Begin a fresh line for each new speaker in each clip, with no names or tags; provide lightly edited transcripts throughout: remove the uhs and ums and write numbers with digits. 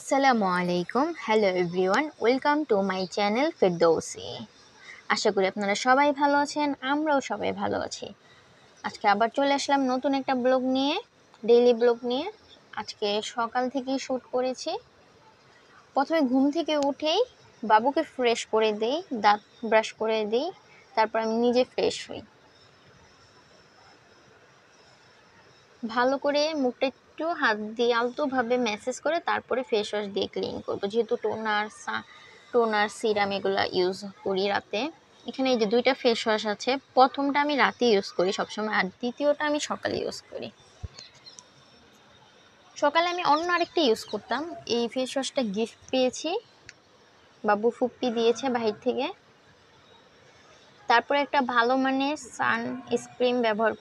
আসসালামু আলাইকুম। Hello everyone, welcome to my channel Ferdousi. আশা করি আপনারা সবাই ভালো আছেন, আমরাও সবাই ভালো আছি। আজকে আবার চলে আসলাম নতুন একটা ব্লগ নিয়ে, ডেইলি ব্লগ নিয়ে। আজকে সকাল থেকেই শ্যুট করেছি। প্রথমে ঘুম থেকে উঠেই বাবুকে ফ্রেশ করে দিই, দাঁত ব্রাশ করে দিই, তারপর আমি নিজে ফ্রেশ হই। ভালো করে মুখটা একটু হাত দিয়ে আলতোভাবে ম্যাসেজ করে তারপরে ফেস ওয়াশ দিয়ে ক্লিন করব, যেহেতু টোনার সিরাম এগুলো ইউজ করি রাতে। এখানে এই যে দুইটা ফেস ওয়াশ আছে, প্রথমটা আমি রাতে ইউজ করি সবসময়, আর দ্বিতীয়টা আমি সকালে ইউজ করি। সকালে আমি অন্য আরেকটা ইউজ করতাম, এই ফেস ওয়াশটা গিফট পেয়েছি, বাবু ফুপ্পি দিয়েছে বাহির থেকে। তারপরে একটা ভালো মানের সানস্ক্রিন ব্যবহার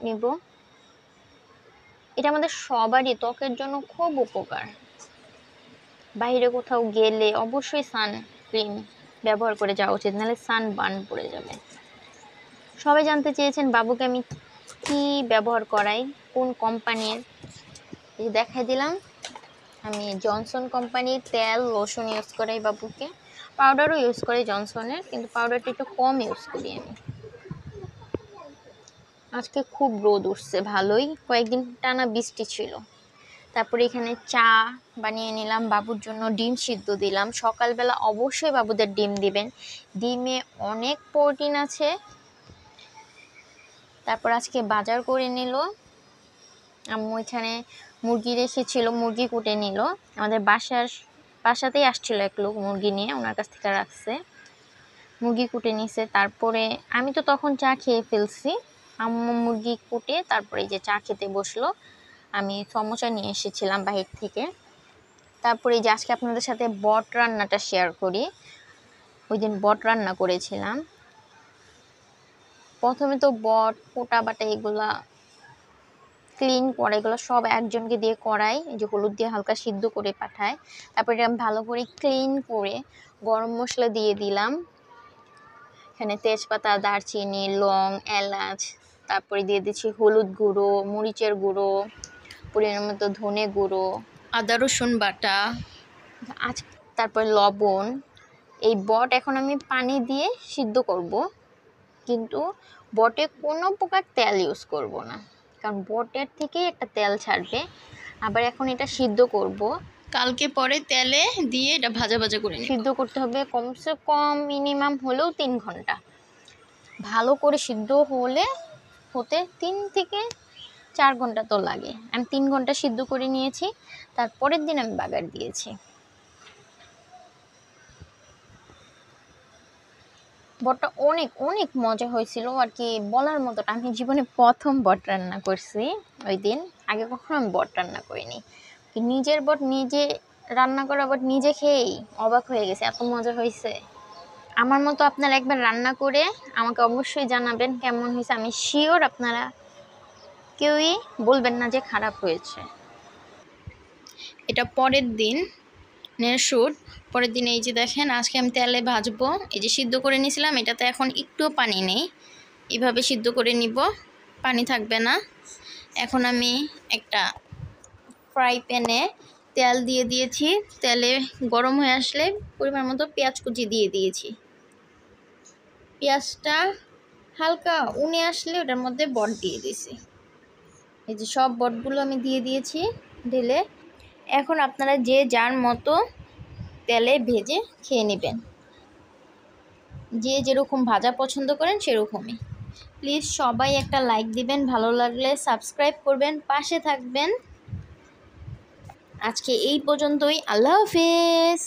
নিব। এটা আমাদের সবারই ত্বকের জন্য খুব উপকার। বাইরে কোথাও গেলে অবশ্যই সানস্ক্রিন ব্যবহার করে যাওয়া উচিত, নাহলে সানবার্ন পড়ে যাবে। সবাই জানতে চেয়েছেন বাবুকে আমি কি ব্যবহার করাই, কোন কোম্পানির। এই দেখাই দিলাম, আমি জনসন কোম্পানির তেল লোশন ইউজ করাই বাবুকে। পাউডারও ইউজ করি জনসনের, কিন্তু পাউডারটা একটু কম ইউজ করি আমি। আজকে খুব রোদ উঠছে ভালোই, কয়েকদিন টানা বৃষ্টি ছিল। তারপরে এখানে চা বানিয়ে নিলাম, বাবুর জন্য ডিম সিদ্ধ দিলাম। সকালবেলা অবশ্যই বাবুদের ডিম দিবেন, ডিমে অনেক প্রোটিন আছে। তারপর আজকে বাজার করে নিল আম্মু, এখানে মুরগি রেখেছিল, মুরগি কুটে নিল। আমাদের বাসাতেই আসছিল এক লোক মুরগি নিয়ে, ওনার কাছ থেকে রাখছে, মুরগি কুটে নিছে। তারপরে আমি তো তখন চা খেয়ে ফেলছি, আম্মু মুরগি কুটে তারপরে এই যে চা খেতে বসলো। আমি সমোসা নিয়ে এসেছিলাম বাহির থেকে। তারপরে এই যে আজকে আপনাদের সাথে বট রান্নাটা শেয়ার করি। ওই দিন বট রান্না করেছিলাম। প্রথমে তো বট কোটা বাটা এগুলা ক্লিন করে, এগুলো সব একজনকে দিয়ে করাই, এই যে হলুদ দিয়ে হালকা সিদ্ধ করে পাঠায়। তারপরে আমি ভালো করে ক্লিন করে গরম মশলা দিয়ে দিলাম। এখানে তেজপাতা, দারচিনি, লং, এলাচ, তারপরে দিয়ে দিচ্ছি হলুদ গুঁড়ো, মরিচের গুঁড়ো, পরিমাণ মতো ধনে গুঁড়ো, আদা রসুন বাটা, তারপরে লবণ। এই বট এখন আমি পানি দিয়ে সিদ্ধ করব, কিন্তু বটে কোনো প্রকার তেল ইউজ করব না, কারণ বটের থেকেই একটা তেল ছাড়বে। আবার এখন এটা সিদ্ধ করব,
কালকে পরে তেলে দিয়ে এটা ভাজা ভাজা করে নিই।
সিদ্ধ করতে হবে কমসে কম মিনিমাম হলেও 3 ঘন্টা। ভালো করে সিদ্ধ হতে 3 থেকে 4 ঘন্টা তো লাগে। আমি 3 ঘন্টা সিদ্ধ করে নিয়েছি, তারপরের দিন আমি বাগার দিয়েছি। বটটা অনেক অনেক মজা হয়েছিল আর কি, বলার মতোটা। আমি জীবনে প্রথম বট রান্না করছি ওই দিন, আগে কখনো আমি বট রান্না করিনি। নিজের বট নিজে রান্না করা বট নিজে খেয়েই অবাক হয়ে গেছে, এত মজা হয়েছে। আমার মতো আপনারা একবার রান্না করে আমাকে অবশ্যই জানাবেন কেমন হয়েছে। আমি শিওর আপনারা কেউই বলবেন না যে খারাপ হয়েছে।
এটা পরের দিন শ্যুট। পরের দিন এই যে দেখেন, আজকে আমি তেলে ভাজবো। এই যে সিদ্ধ করে নিয়েছিলাম, এটাতে এখন একটুও পানি নেই, এভাবে সিদ্ধ করে নিব, পানি থাকবে না। এখন আমি একটা ফ্রাই প্যানে তেল দিয়ে দিয়েছি, তেলে গরম হয়ে আসলে পরিমাণ মতো পেঁয়াজ কুচি দিয়ে দিয়েছি। পেঁয়াজটা হালকা উনে আসলে ওটার মধ্যে বট দিয়ে দিয়েছি। এই যে সব বটগুলো আমি দিয়ে দিয়েছি ঢেলে। এখন আপনারা যে যার মতো তেলে ভেজে খেয়ে নেবেন, যে যেরকম ভাজা পছন্দ করেন সেরকমই। প্লিজ সবাই একটা লাইক দিবেন, ভালো লাগলে সাবস্ক্রাইব করবেন, পাশে থাকবেন। আজকে এই পর্যন্তই, আল্লাহ হাফেজ।